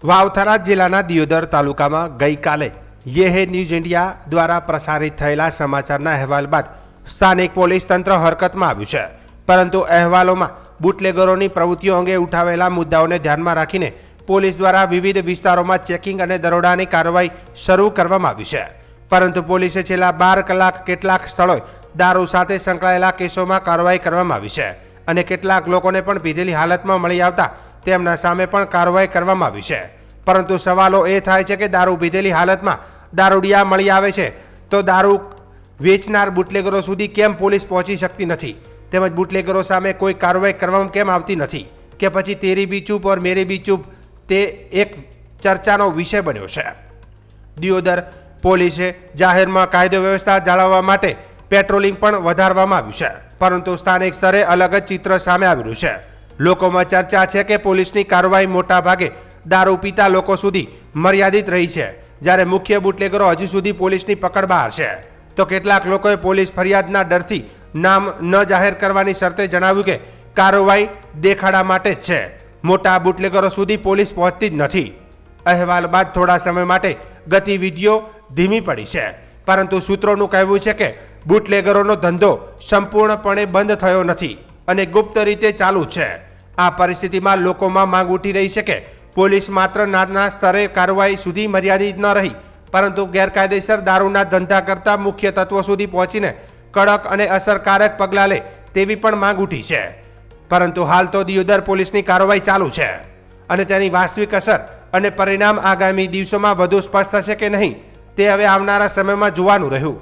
વાવથરા જિલ્લાના દિયોદર તાલુકામાં ગઈકાલે યે ન્યૂઝ ઇન્ડિયા દ્વારા પ્રસારિત થયેલા સમાચારના અહેવાલ બાદ સ્થાનિક પોલીસ તંત્ર હરકતમાં આવ્યું છે, પરંતુ અહેવાલોમાં બુટલેગરોની પ્રવૃત્તિઓ અંગે ઉઠાવેલા મુદ્દાઓને ધ્યાનમાં રાખીને પોલીસ દ્વારા વિવિધ વિસ્તારોમાં ચેકિંગ અને દરોડાની કાર્યવાહી શરૂ કરવામાં આવી છે. પરંતુ પોલીસે છેલ્લા 12 કલાક કેટલાક સ્થળોએ દારૂ સાથે સંકળાયેલા કેસોમાં કાર્યવાહી કરવામાં આવી છે અને કેટલાક લોકોને પણ પીધેલી હાલતમાં મળી આવતા તેમના સામે પણ કાર્યવાહી કરવામાં આવી છે. પરંતુ સવાલો એ થાય છે કે દારૂ પીધેલી હાલતમાં દારૂડિયા મળી આવે છે તો દારૂ વેચનાર બુટલેગરો સુધી કેમ પોલીસ પહોંચી શકતી નથી, તેમજ બુટલેગરો સામે કોઈ કાર્યવાહી કરવામાં કેમ આવતી નથી, કે પછી તેરી બી ચૂપ ઓર મેરી બી ચૂપ તે એક ચર્ચાનો વિષય બન્યો છે. દિયોદર પોલીસે જાહેરમાં કાયદો વ્યવસ્થા જાળવવા માટે પેટ્રોલિંગ પણ વધારવામાં આવ્યું છે, પરંતુ સ્થાનિક સ્તરે અલગ જ ચિત્ર સામે આવી રહ્યું છે. લોકોમાં ચર્ચા છે કે પોલીસની કાર્યવાહી મોટા ભાગે દારૂ પીતા લોકો સુધી મર્યાદિત રહી છે, જ્યારે મુખ્ય બુટલેગરો હજુ સુધી પોલીસની પકડ બહાર છે. તો કેટલાક લોકોએ પોલીસ ફરિયાદના ડરથી નામ ન જાહેર કરવાની શરતે જણાવ્યું કે કાર્યવાહી દેખાડા માટે જ છે, મોટા બુટલેગરો સુધી પોલીસ પહોંચતી જ નથી. અહેવાલ બાદ થોડા સમય માટે ગતિવિધિઓ ધીમી પડી છે, પરંતુ સૂત્રોનું કહેવું છે કે બુટલેગરોનો ધંધો સંપૂર્ણપણે બંધ થયો નથી અને ગુપ્ત રીતે ચાલુ છે. આ પરિસ્થિતિમાં લોકોમાં માંગ ઉઠી રહી છે કે પોલીસ માત્ર નાના સ્તરે કાર્યવાહી સુધી મર્યાદિત ન રહી, પરંતુ ગેરકાયદેસર દારૂના ધંધા કરતા મુખ્ય તત્વો સુધી પહોંચીને કડક અને અસરકારક પગલાં લે તેવી પણ માંગ ઉઠી છે. પરંતુ હાલ તો દિયોદર પોલીસની કાર્યવાહી ચાલુ છે અને તેની વાસ્તવિક અસર અને પરિણામ આગામી દિવસોમાં વધુ સ્પષ્ટ થશે કે નહીં તે હવે આવનારા સમયમાં જોવાનું રહ્યું.